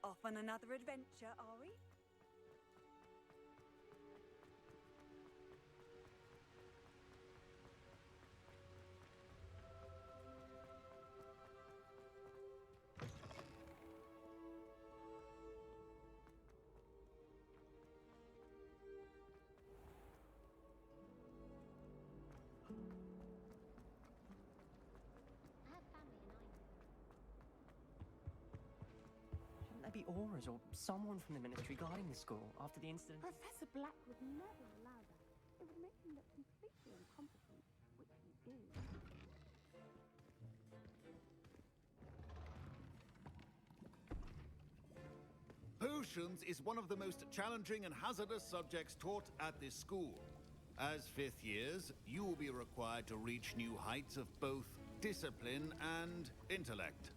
Off on another adventure, are we? Shouldn't there be auras or someone from the ministry guarding the school after the incident? Professor Black would never allow that. It would make him look completely incompetent, which he is. Potions is one of the most challenging and hazardous subjects taught at this school. As fifth years, you will be required to reach new heights of both discipline and intellect.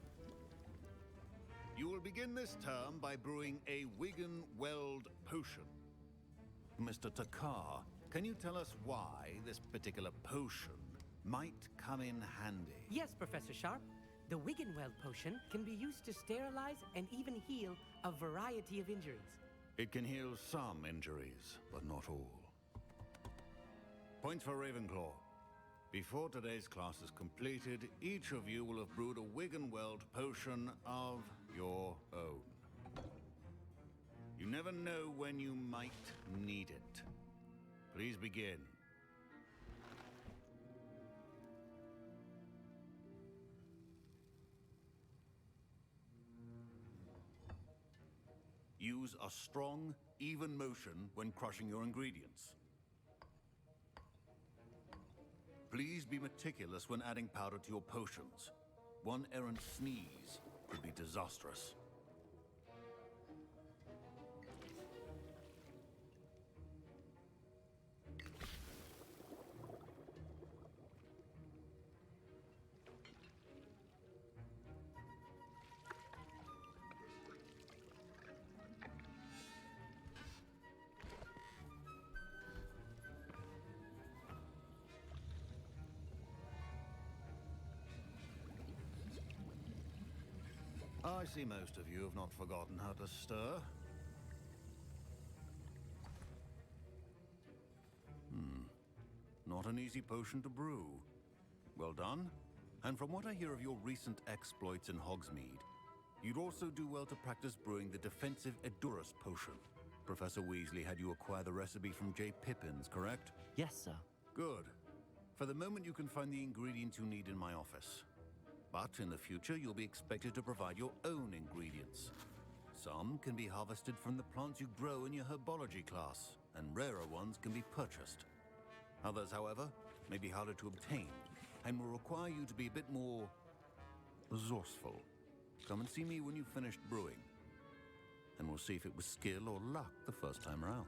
You will begin this term by brewing a Wigan-Weld potion. Mr. Takar, can you tell us why this particular potion might come in handy? Yes, Professor Sharp. The Wigan-Weld potion can be used to sterilize and even heal a variety of injuries. It can heal some injuries, but not all. Points for Ravenclaw. Before today's class is completed, each of you will have brewed a Wigan-Weld potion of your own. You never know when you might need it. Please begin. Use a strong, even motion when crushing your ingredients. Please be meticulous when adding powder to your potions. One errant sneeze could be disastrous. I see most of you have not forgotten how to stir. Not an easy potion to brew. Well done. And from what I hear of your recent exploits in Hogsmeade, you'd also do well to practice brewing the defensive Edurus potion. Professor Weasley had you acquire the recipe from J. Pippin's, correct? Yes, sir. Good. For the moment, you can find the ingredients you need in my office. But in the future, you'll be expected to provide your own ingredients. Some can be harvested from the plants you grow in your herbology class, and rarer ones can be purchased. Others, however, may be harder to obtain, and will require you to be a bit more resourceful. Come and see me when you've finished brewing, and we'll see if it was skill or luck the first time around.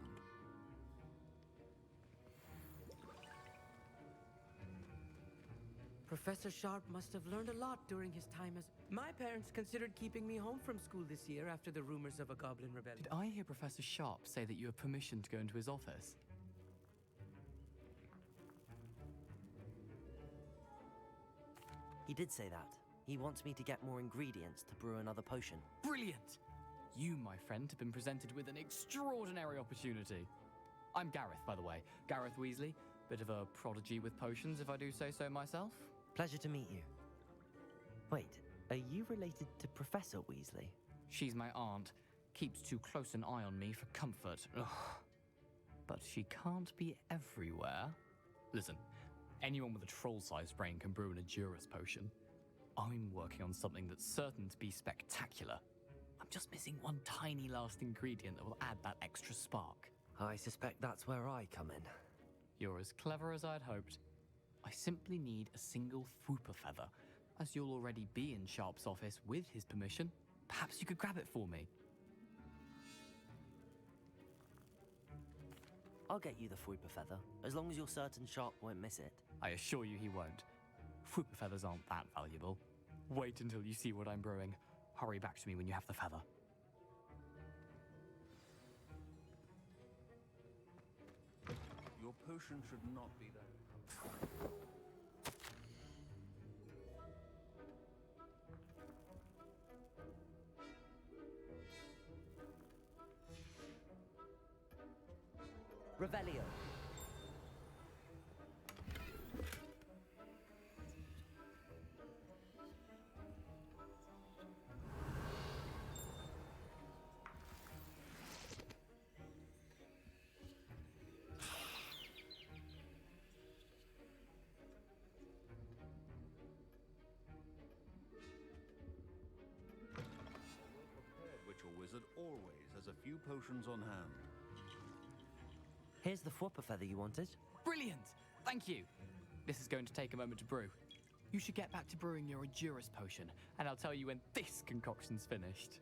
Professor Sharp must have learned a lot during his time as... My parents considered keeping me home from school this year after the rumors of a goblin rebellion. Did I hear Professor Sharp say that you have permission to go into his office? He did say that. He wants me to get more ingredients to brew another potion. Brilliant! You, my friend, have been presented with an extraordinary opportunity. I'm Gareth, by the way. Gareth Weasley. Bit of a prodigy with potions, if I do say so myself. Pleasure to meet you. Wait, are you related to Professor Weasley? She's my aunt. Keeps too close an eye on me for comfort. Ugh. But she can't be everywhere. Listen, anyone with a troll-sized brain can brew an Edurus potion. I'm working on something that's certain to be spectacular. I'm just missing one tiny last ingredient that will add that extra spark. I suspect that's where I come in. You're as clever as I'd hoped. I simply need a single Fwooper feather. As you'll already be in Sharp's office with his permission, perhaps you could grab it for me. I'll get you the Fwooper feather, as long as you're certain Sharp won't miss it. I assure you he won't. Fwooper feathers aren't that valuable. Wait until you see what I'm brewing. Hurry back to me when you have the feather. Your potion should not be there. Revelio. Witcher Wizard always has a few potions on hand. Here's the Fwopper feather you wanted. Brilliant! Thank you. This is going to take a moment to brew. You should get back to brewing your Edurus potion, and I'll tell you when this concoction's finished.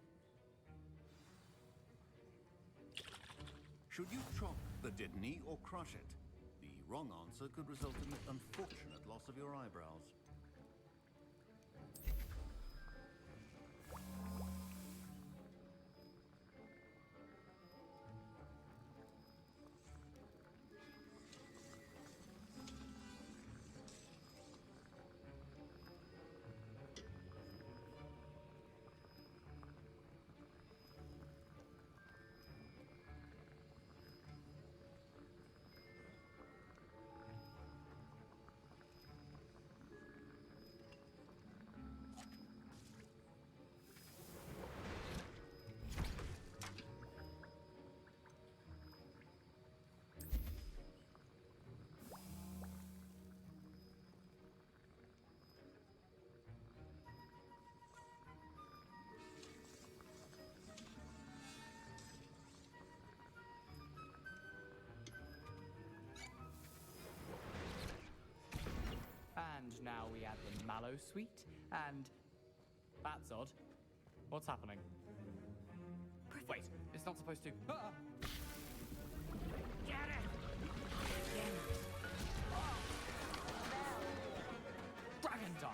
Should you chop the Didney or crush it? The wrong answer could result in the unfortunate loss of your eyebrows. And now we add the mallow sweet, and that's odd. What's happening? Wait, it's not supposed to. Ah! Get it! Dragon Dog!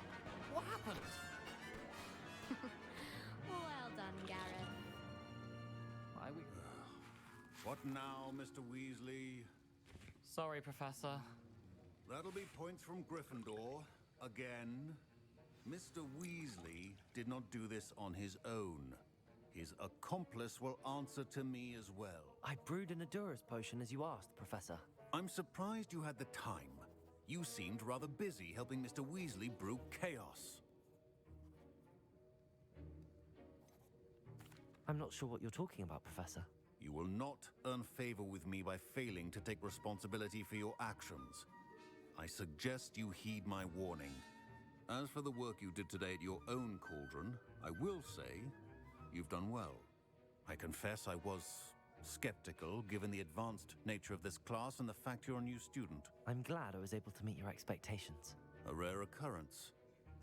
What happened? Well done, Gareth. Why we? What now, Mr. Weasley? Sorry, Professor. That'll be points from Gryffindor. Again. Mr. Weasley did not do this on his own. His accomplice will answer to me as well. I brewed an Edurus potion as you asked, Professor. I'm surprised you had the time. You seemed rather busy helping Mr. Weasley brew chaos. I'm not sure what you're talking about, Professor. You will not earn favor with me by failing to take responsibility for your actions. I suggest you heed my warning. As for the work you did today at your own cauldron, I will say you've done well. I confess I was skeptical given the advanced nature of this class and the fact you're a new student. I'm glad I was able to meet your expectations. A rare occurrence.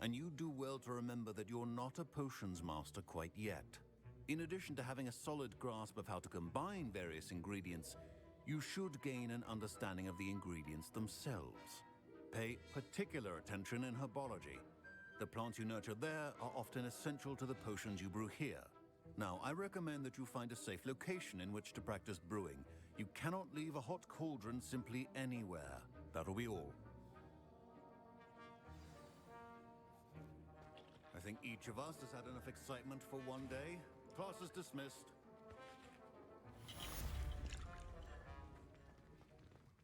And you do well to remember that you're not a potions master quite yet. In addition to having a solid grasp of how to combine various ingredients, you should gain an understanding of the ingredients themselves. Pay particular attention in herbology. The plants you nurture there are often essential to the potions you brew here. Now, I recommend that you find a safe location in which to practice brewing. You cannot leave a hot cauldron simply anywhere. That'll be all. I think each of us has had enough excitement for one day. Class is dismissed.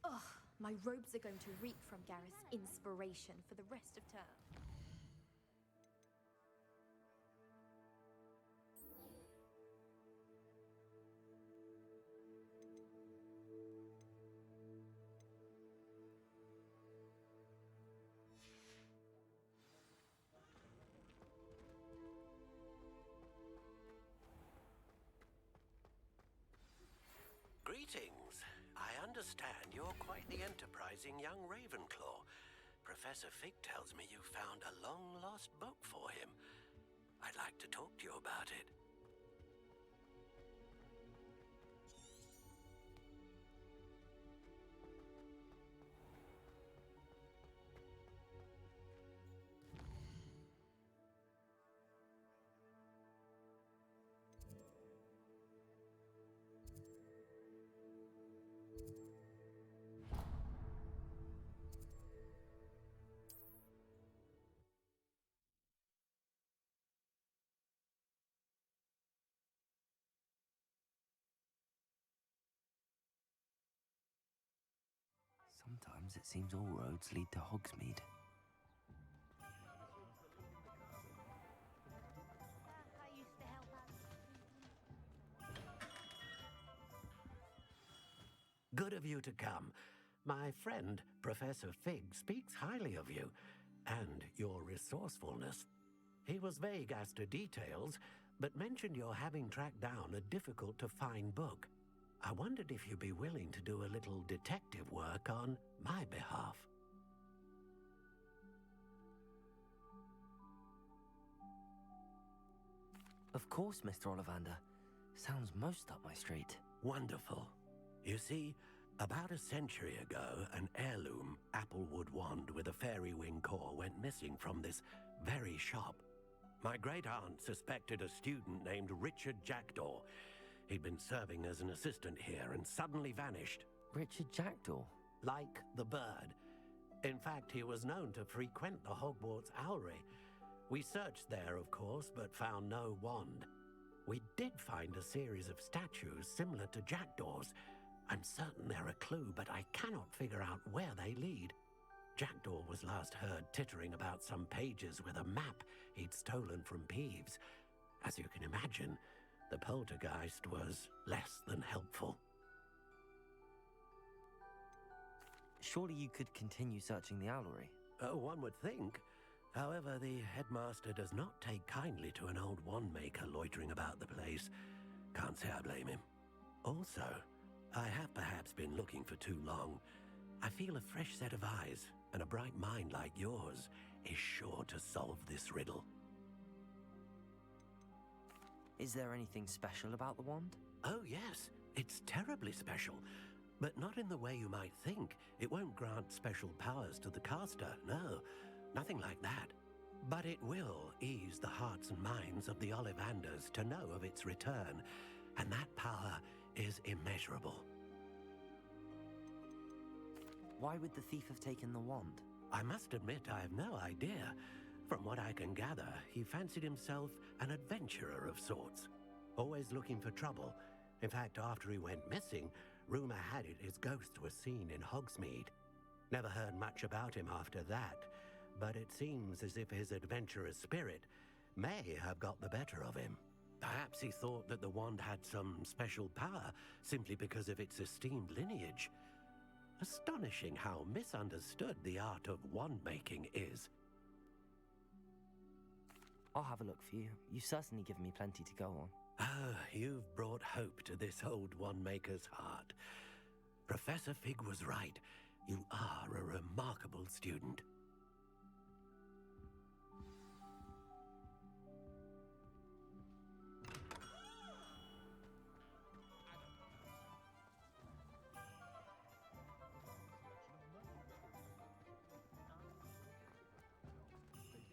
Ugh, my robes are going to reek from Gareth's inspiration for the rest of term. Greetings. I understand you're quite the enterprising young Ravenclaw. Professor Fig tells me you found a long-lost book for him. I'd like to talk to you about it. Sometimes it seems all roads lead to Hogsmeade. I used to help out. Good of you to come. My friend, Professor Fig, speaks highly of you and your resourcefulness. He was vague as to details, but mentioned your having tracked down a difficult-to-find book. I wondered if you'd be willing to do a little detective work on my behalf. Of course, Mr. Ollivander. Sounds most up my street. Wonderful. You see, about a century ago, an heirloom applewood wand with a fairy wing core went missing from this very shop. My great-aunt suspected a student named Richard Jackdaw. He'd been serving as an assistant here and suddenly vanished. Richard Jackdaw? Like the bird. In fact, he was known to frequent the Hogwarts Owlery. We searched there, of course, but found no wand. We did find a series of statues similar to Jackdaw's. I'm certain they're a clue, but I cannot figure out where they lead. Jackdaw was last heard tittering about some pages with a map he'd stolen from Peeves. As you can imagine, the poltergeist was less than helpful. Surely you could continue searching the Owlery. Oh, one would think. However, the headmaster does not take kindly to an old wand maker loitering about the place. Can't say I blame him. Also, I have perhaps been looking for too long. I feel a fresh set of eyes, and a bright mind like yours is sure to solve this riddle. Is there anything special about the wand? Oh, yes. It's terribly special. But not in the way you might think. It won't grant special powers to the caster, no. Nothing like that. But it will ease the hearts and minds of the Ollivanders to know of its return, and that power is immeasurable. Why would the thief have taken the wand? I must admit I have no idea. From what I can gather, he fancied himself an adventurer of sorts, always looking for trouble. In fact, after he went missing, rumor had it his ghost was seen in Hogsmeade. Never heard much about him after that, but it seems as if his adventurous spirit may have got the better of him. Perhaps he thought that the wand had some special power simply because of its esteemed lineage. Astonishing how misunderstood the art of wand-making is. I'll have a look for you. You've certainly given me plenty to go on. Ah, you've brought hope to this old wand-maker's heart. Professor Fig was right. You are a remarkable student.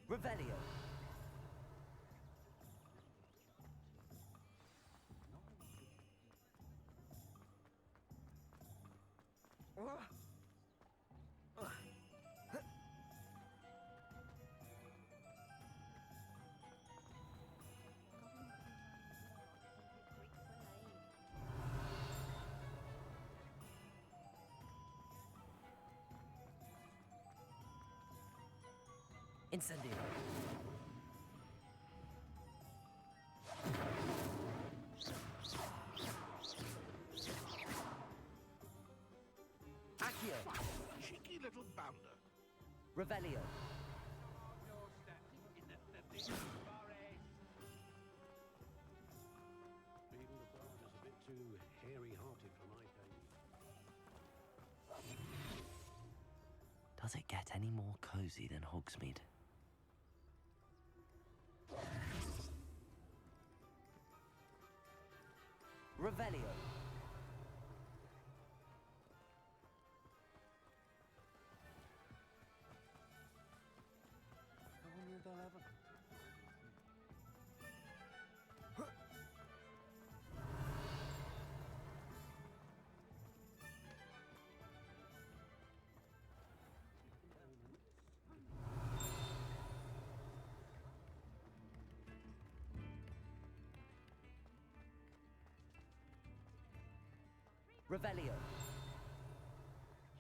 Revelio. Incendio. Accio. Cheeky little bounder. Revelio. Being the bard is a bit too hairy-hearted for my taste. Does it get any more cozy than Hogsmeade? Revelio. I wonder if they'll ever... Revelio.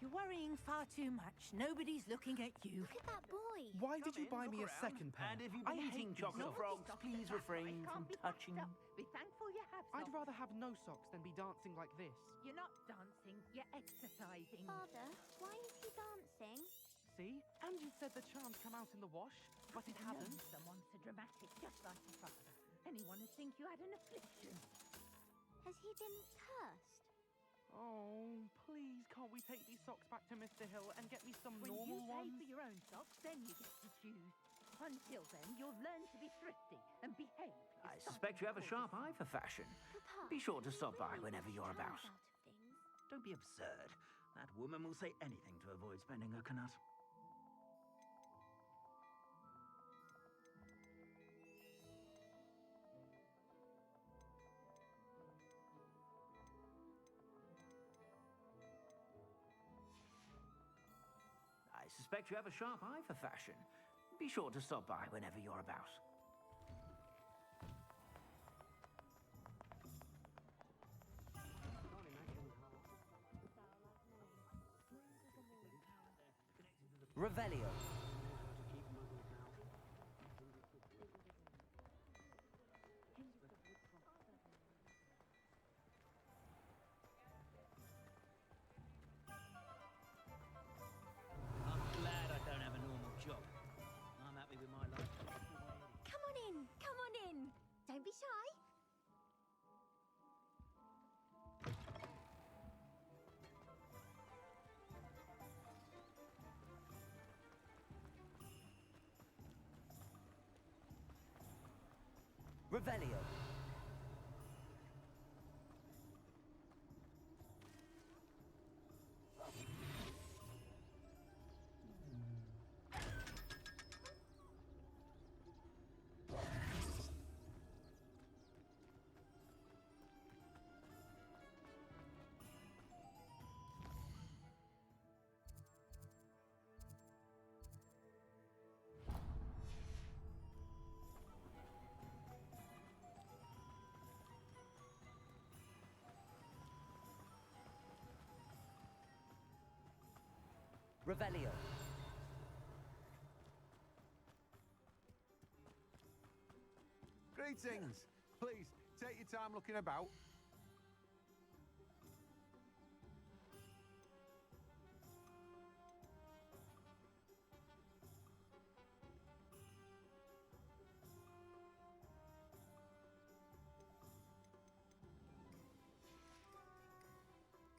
You were worrying far too much. Nobody's looking at you. Look at that boy. Why did you buy me a second pair? And if you've I been hate eating these chocolate socks. frogs, please refrain from touching. Be thankful you have I'd socks. rather have no socks than be dancing like this. You're not dancing, you're exercising. Father, why is he dancing? See? And you said the charms come out in the wash, but it hasn't. Someone so dramatic, just like your father. Anyone would think you had an affliction. Has he been cursed? Oh, please, can't we take these socks back to Mr. Hill and get me some When normal you pay ones? for your own socks, then you get to choose. Until then, you'll learn to be thrifty and behave. I suspect you have a sharp eye for fashion. Papa, Be sure to stop by really whenever you're comes about. out of things. Don't be absurd. That woman will say anything to avoid spending her knut. I suspect you have a sharp eye for fashion. Be sure to stop by whenever you're about. Revelio. I'm glad I don't have a normal job. I'm happy with my life. Come on in. Come on in. Don't be shy. Revelio. Revelio. Greetings. Please, take your time looking about.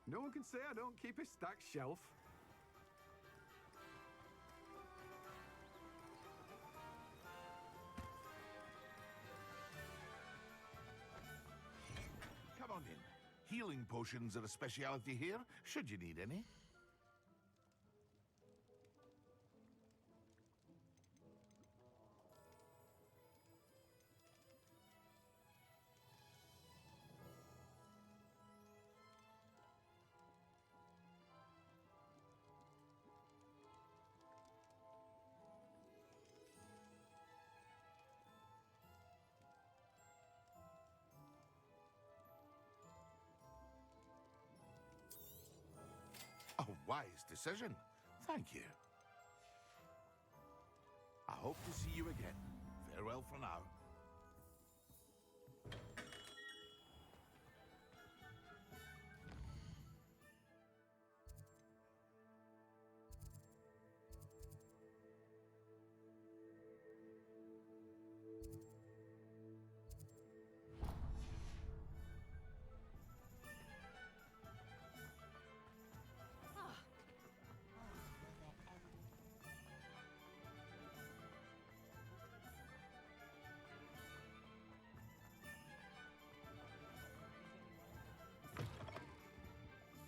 No one can say I don't keep a stacked shelf. Come on in. Healing potions are a speciality here, should you need any. A wise decision. Thank you. I hope to see you again. Farewell for now.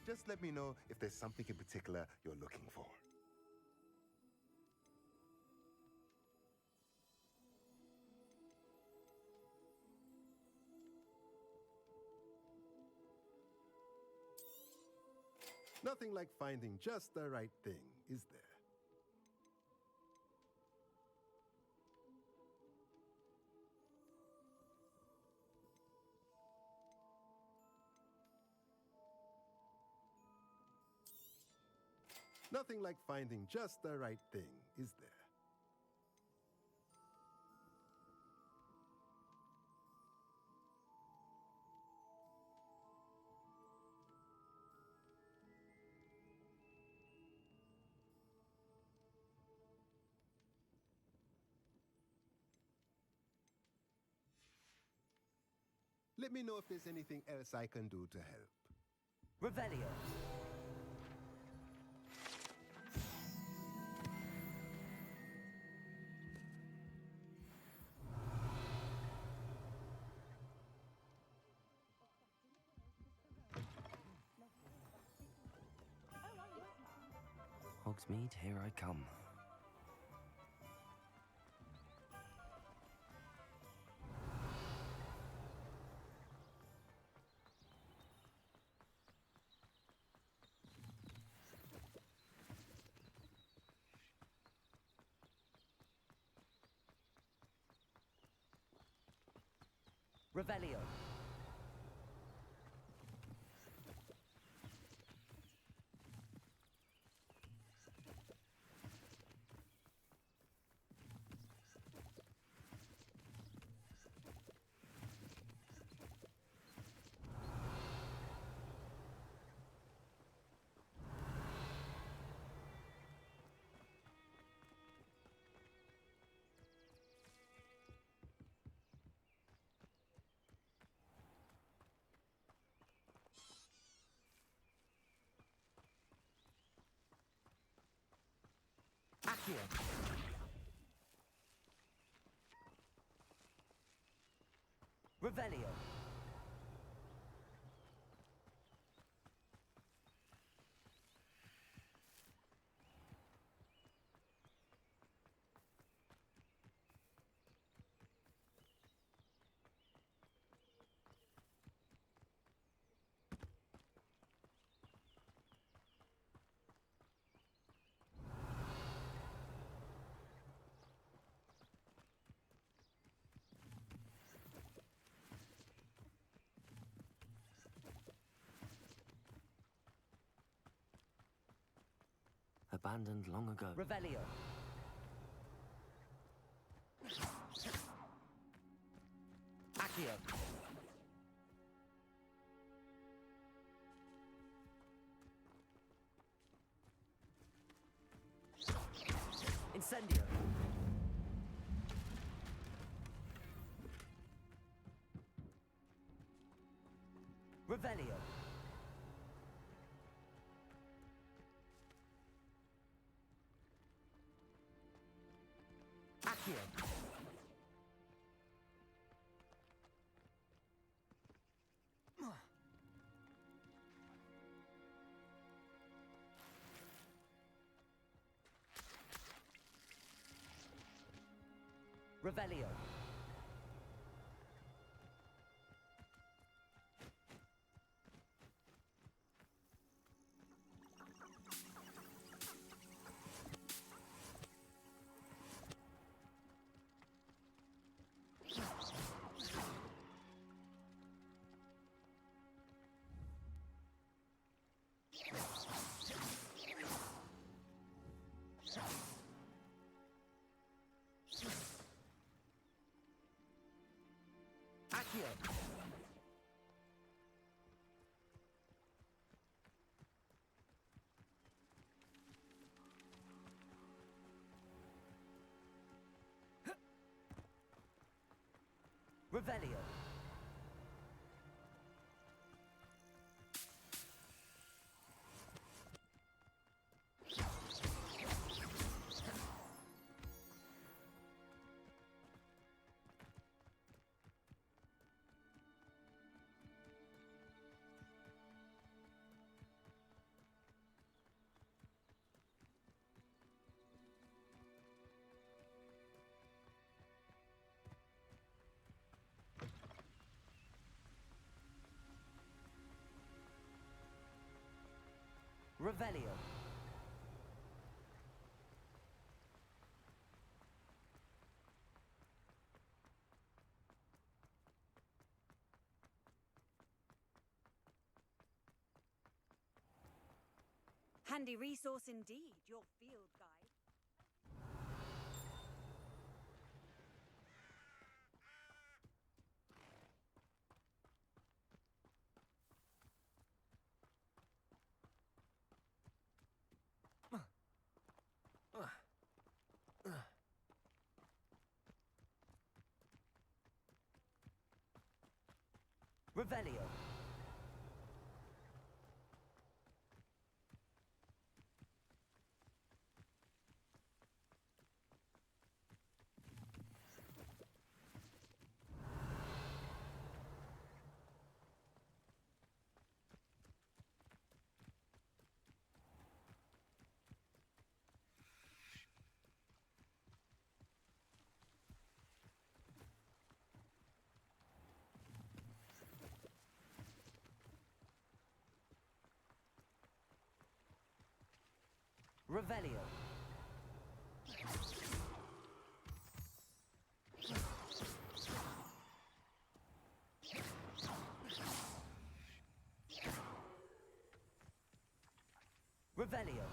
Just let me know if there's something in particular you're looking for. Nothing like finding just the right thing, is there? Nothing like finding just the right thing, is there? Let me know if there's anything else I can do to help. Revelio. Hogsmeade, here I come. Revelio. Accio. Revelio. Abandoned long ago. Revelio. Accio. Incendio. Revelio. Accio. Revelio. Accio. Revelio. Revelio. Handy resource indeed, your field guide. Revelio. Revelio. Revelio.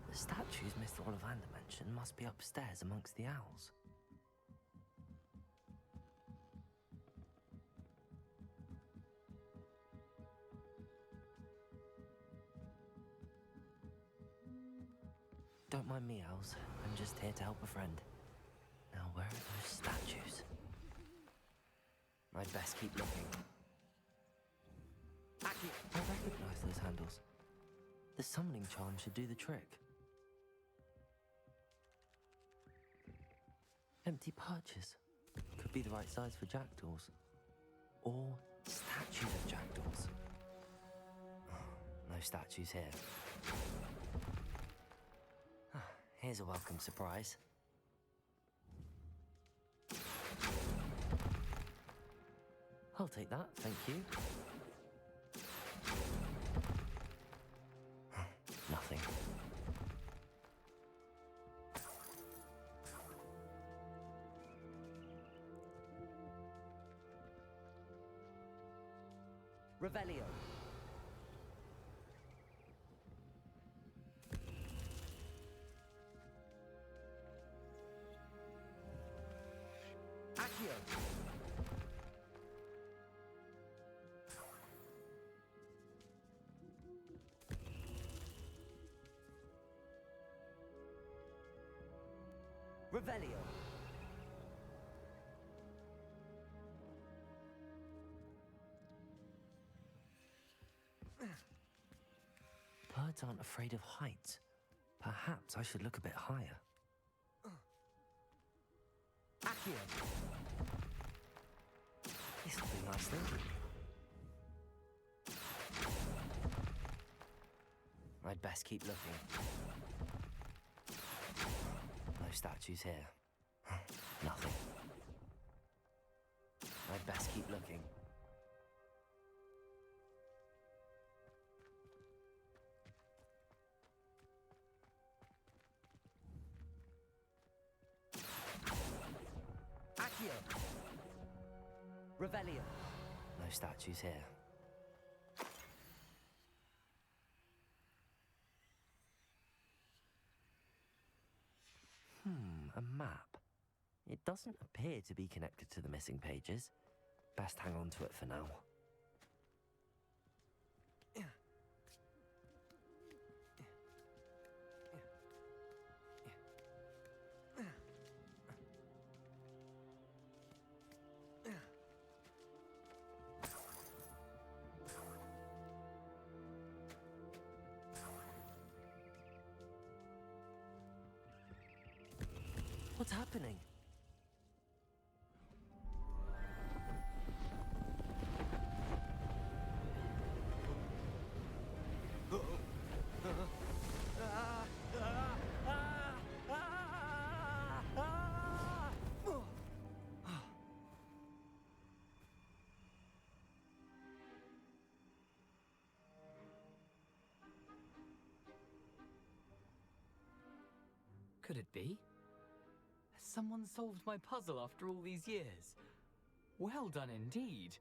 The statues Mr. Ollivander mentioned must be upstairs amongst the owls. Don't mind me, owls. I'm just here to help a friend. Now, where are those statues? I'd best keep looking. Aki! I recognize those handles. The summoning charm should do the trick. Empty perches. Could be the right size for jackdaws. Or statues of jackdaws. No statues here. Here's a welcome surprise. I'll take that, thank you. Nothing. Revelio. Accio. Revelio. Birds aren't afraid of heights. Perhaps I should look a bit higher. Accio. This'll do nicely. I'd best keep looking. No statues here. Nothing. I'd best keep looking. Accio. Revelio. No statues here. A map. It doesn't appear to be connected to the missing pages. Best hang on to it for now. What's happening? could it be? Has someone solved my puzzle after all these years? Well done indeed.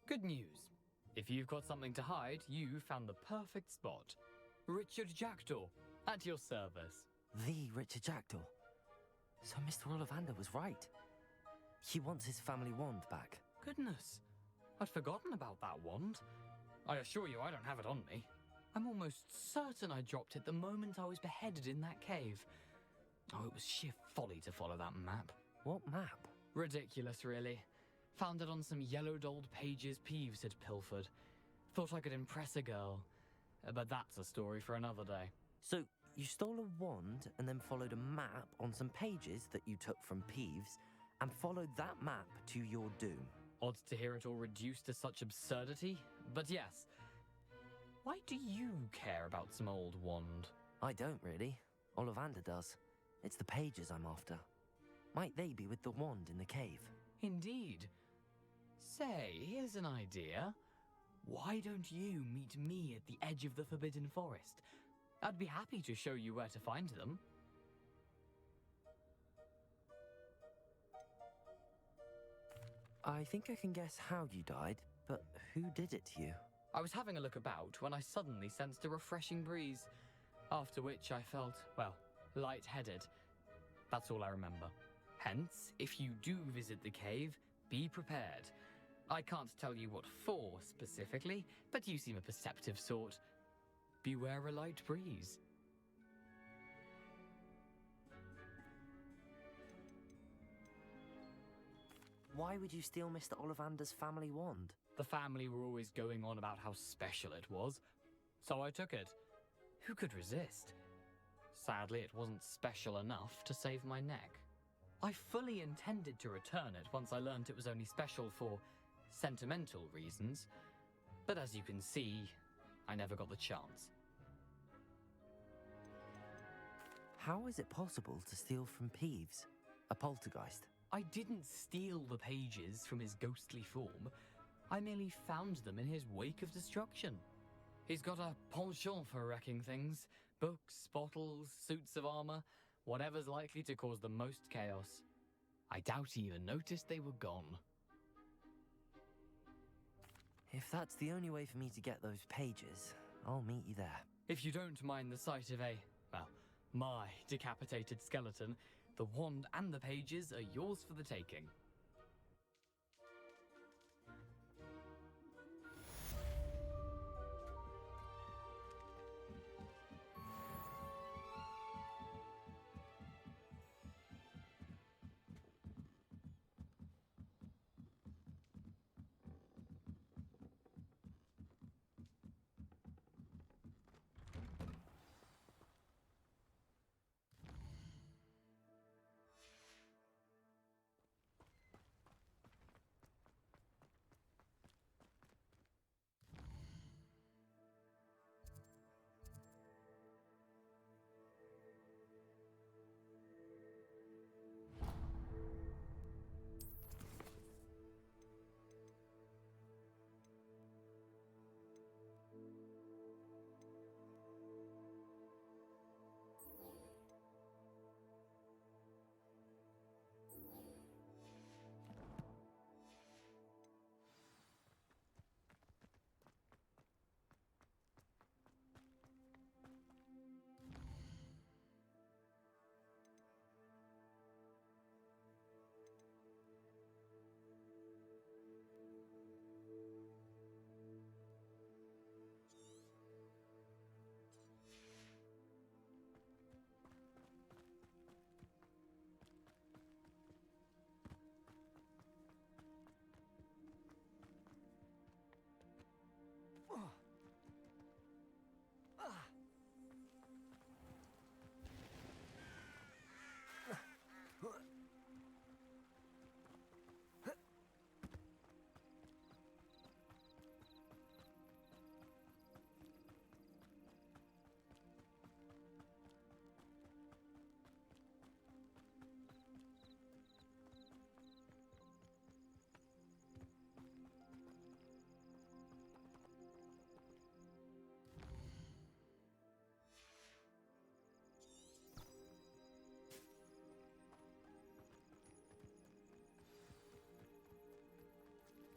Good news. If you've got something to hide, you found the perfect spot. Richard Jackdaw, at your service. The Richard Jackdaw. So Mr. Ollivander was right. He wants his family wand back. Goodness, I'd forgotten about that wand. I assure you I don't have it on me. I'm almost certain I dropped it the moment I was beheaded in that cave. Oh, it was sheer folly to follow that map. What map? Ridiculous, really. Found it on some yellowed old pages Peeves had pilfered. Thought I could impress a girl. But that's a story for another day. So, you stole a wand and then followed a map on some pages that you took from Peeves and followed that map to your doom. Odd to hear it all reduced to such absurdity, but yes. Why do you care about some old wand? I don't really. Ollivander does. It's the pages I'm after. Might they be with the wand in the cave? Indeed. Say, here's an idea. Why don't you meet me at the edge of the Forbidden Forest? I'd be happy to show you where to find them. I think I can guess how you died, but who did it to you? I was having a look about when I suddenly sensed a refreshing breeze, after which I felt, well, lightheaded. That's all I remember. Hence, if you do visit the cave, be prepared. I can't tell you what for specifically, but you seem a perceptive sort. Beware a light breeze. Why would you steal Mr. Ollivander's family wand? The family were always going on about how special it was, so I took it. Who could resist? Sadly, it wasn't special enough to save my neck. I fully intended to return it once I learned it was only special for sentimental reasons, but as you can see, I never got the chance. How is it possible to steal from Peeves, a poltergeist? I didn't steal the pages from his ghostly form. I merely found them in his wake of destruction. He's got a penchant for wrecking things. Books, bottles, suits of armor, whatever's likely to cause the most chaos. I doubt he even noticed they were gone. If that's the only way for me to get those pages, I'll meet you there. If you don't mind the sight of my decapitated skeleton, the wand and the pages are yours for the taking.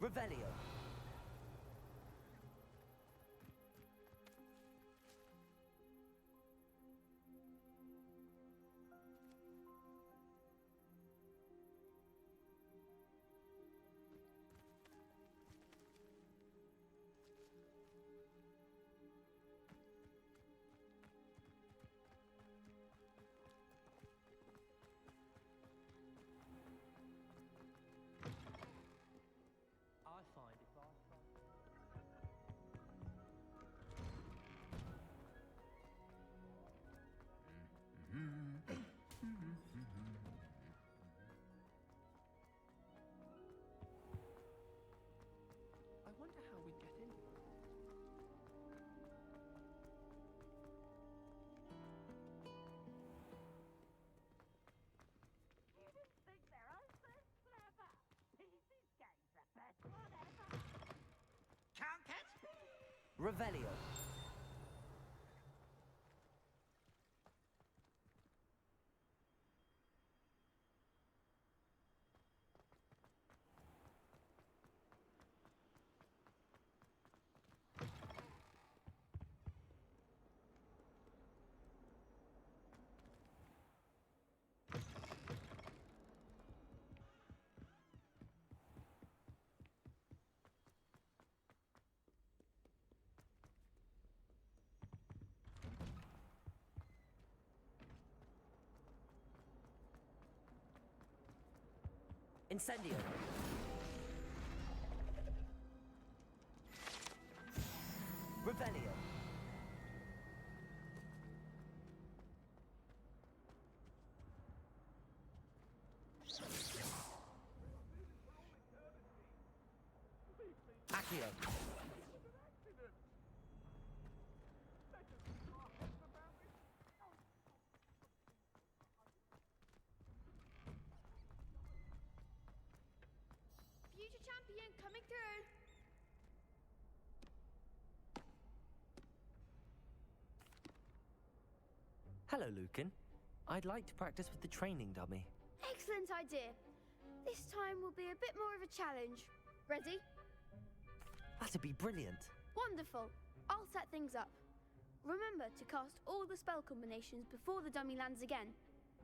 Revelio. I find if I I wonder how we'd get in. Students think they're open clever. This game's the best one ever. Can't catch. Revelio. Incendio. Revelio. Accio. Future champion coming through. Hello, Lucan. I'd like to practice with the training dummy. Excellent idea. This time will be a bit more of a challenge. Ready? That'd be brilliant. Wonderful. I'll set things up. Remember to cast all the spell combinations before the dummy lands again.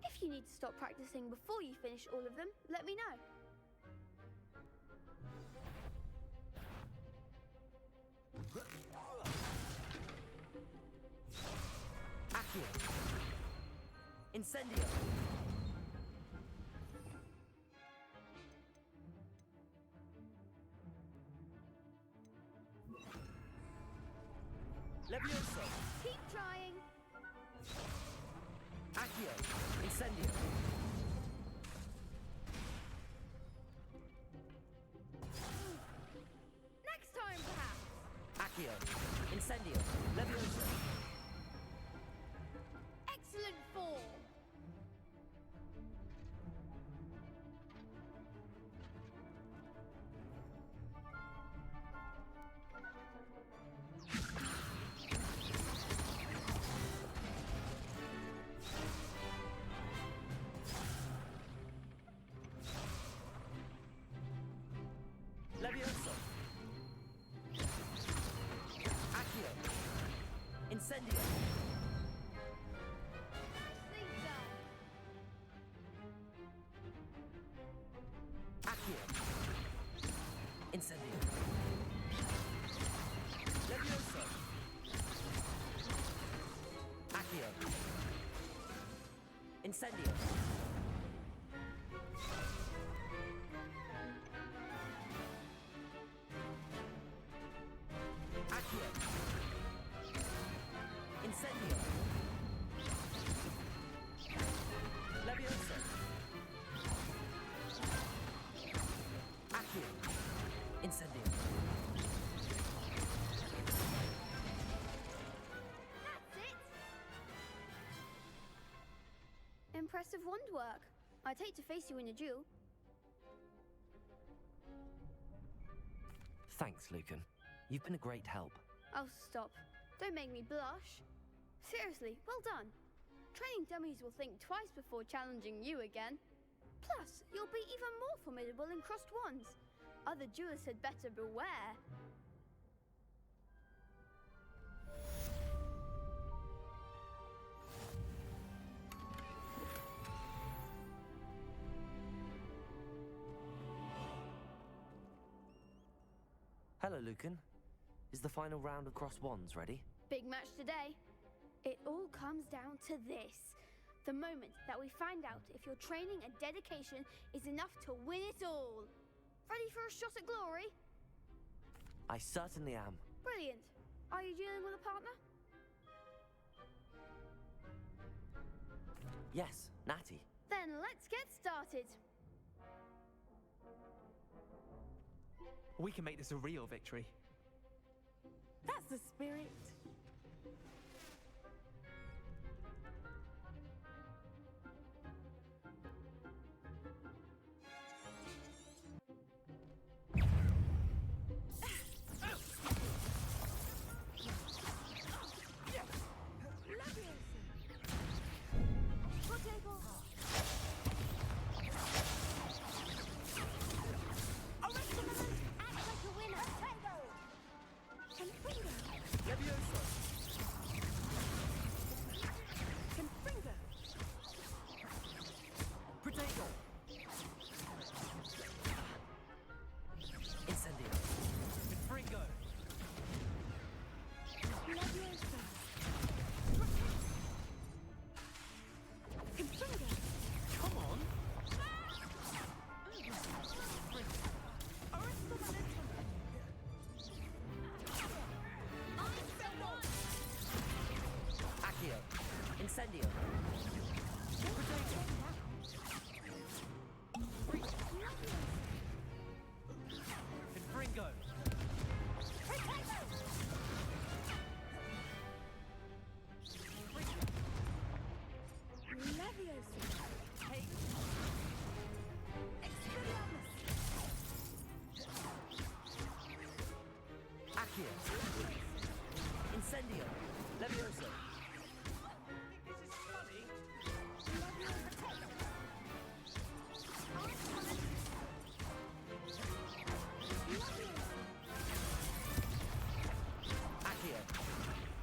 If you need to stop practicing before you finish all of them, let me know. Accio. Incendio. Levioso. Keep trying. Accio. Incendio. Next time, perhaps. Accio. Incendio. Levioso. Excellent form. Levioso. Accio. Incendio. Nicely done. Accio. Incendio. Levioso. Accio. Incendio. Accio. Incendio. Levioso. Accio. Incendio. That's it. Impressive wand work. I'd hate to face you in a duel. Thanks, Lucan. You've been a great help. Oh, stop. Don't make me blush. Seriously, well done. Training dummies will think twice before challenging you again. Plus, you'll be even more formidable in crossed wands. Other jewelers had better beware. Hello, Lucan. Is the final round of cross wands ready? Big match today. It all comes down to this. The moment that we find out if your training and dedication is enough to win it all. Ready for a shot at glory? I certainly am. Brilliant. Are you dealing with a partner? Yes, Natty. Then let's get started. We can make this a real victory. That's the spirit. Incendio. Confringo. Accio. Incendio. Levioso.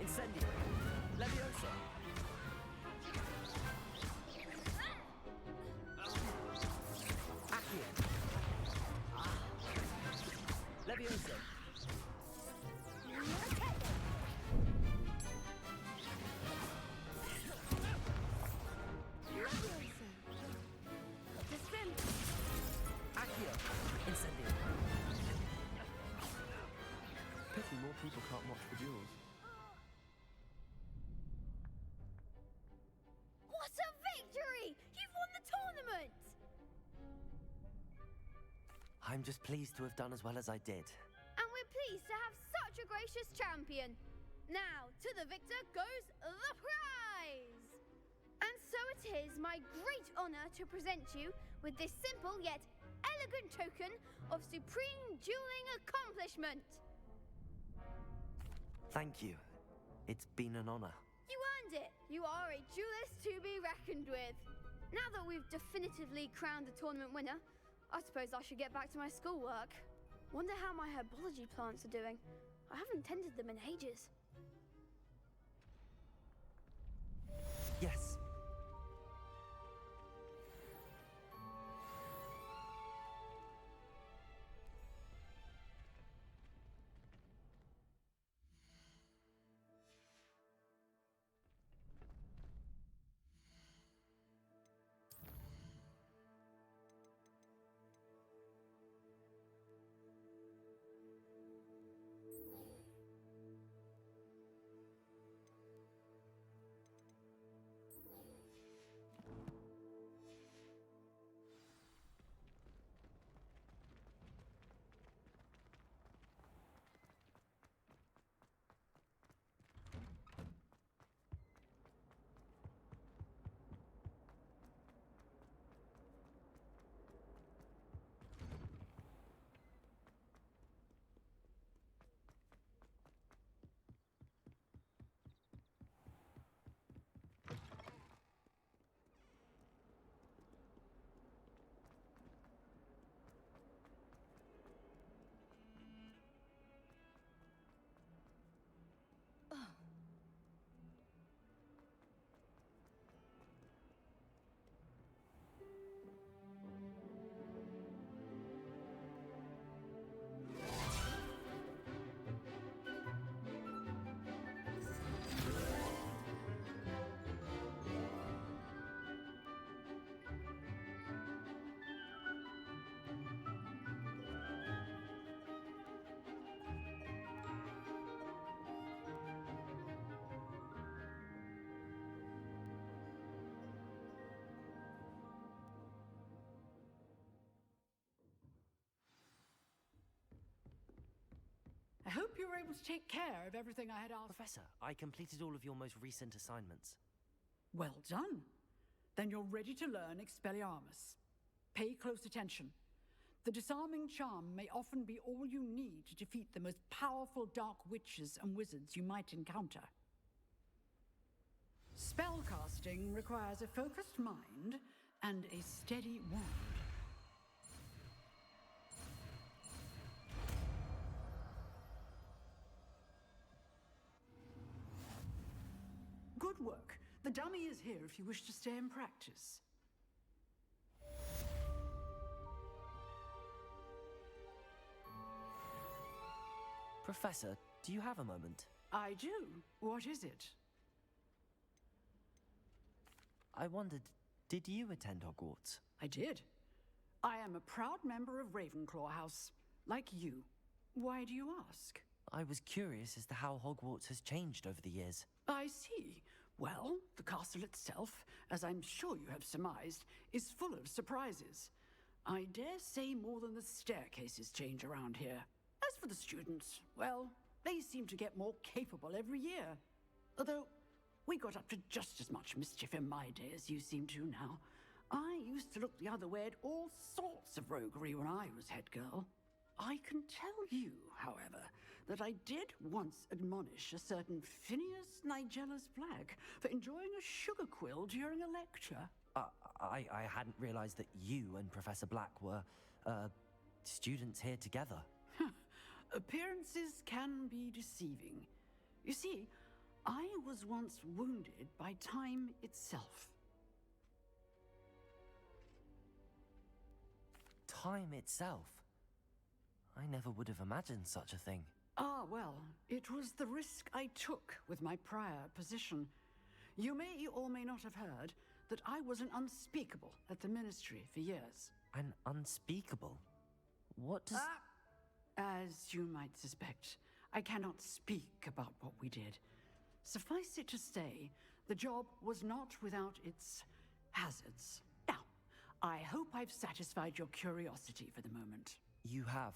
Incendio. Levioso. Accio. Levioso. Accio. Incendio. Pity more people can't watch the duels. What a victory! You've won the tournament! I'm just pleased to have done as well as I did. And we're pleased to have such a gracious champion. Now, to the victor goes the prize! And so it is my great honor to present you with this simple yet elegant token of supreme dueling accomplishment. Thank you. It's been an honor. You earned it. You are a duelist to be reckoned with. Now that we've definitively crowned the tournament winner, I suppose I should get back to my schoolwork. Wonder how my herbology plants are doing. I haven't tended them in ages. Yes. hope you were able to take care of everything I had asked. Professor, I completed all of your most recent assignments. Well done. Then you're ready to learn Expelliarmus. Pay close attention. The disarming charm may often be all you need to defeat the most powerful dark witches and wizards you might encounter. Spellcasting requires a focused mind and a steady wand. Good work. The dummy is here if you wish to stay and practice. Professor, do you have a moment? I do. What is it? I wondered, did you attend Hogwarts? I did. I am a proud member of Ravenclaw House, like you. Why do you ask? I was curious as to how Hogwarts has changed over the years. I see. Well, the castle itself, as I'm sure you have surmised, is full of surprises. I dare say more than the staircases change around here. As for the students, well, they seem to get more capable every year. Although, we got up to just as much mischief in my day as you seem to now. I used to look the other way at all sorts of roguery when I was head girl. I can tell you, however, that I did once admonish a certain Phineas Nigellus Black for enjoying a sugar quill during a lecture. I hadn't realized that you and Professor Black were, students here together. Appearances can be deceiving. You see, I was once wounded by time itself. Time itself? I never would have imagined such a thing. Ah, well, it was the risk I took with my prior position. You may or may not have heard that I was an unspeakable at the Ministry for years. An unspeakable? What does... As you might suspect, I cannot speak about what we did. Suffice it to say, the job was not without its hazards. Now, I hope I've satisfied your curiosity for the moment. You have.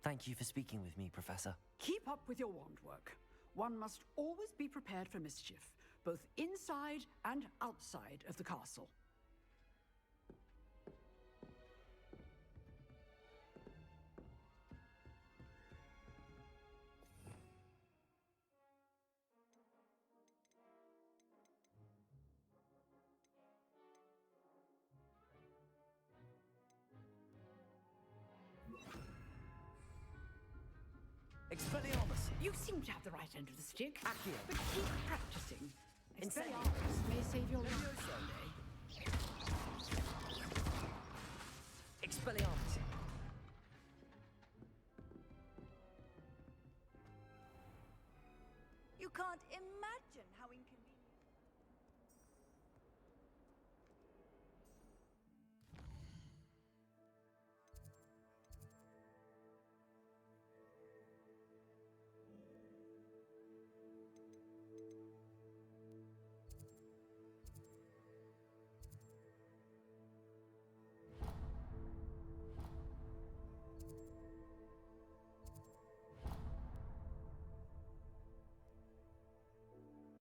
Thank you for speaking with me, Professor. Keep up with your wand work. One must always be prepared for mischief, both inside and outside of the castle. Expelliarmus! You seem to have the right end of the stick. Accio! But keep practicing. Insane. Expelliarmus may save your life Expelliarmus!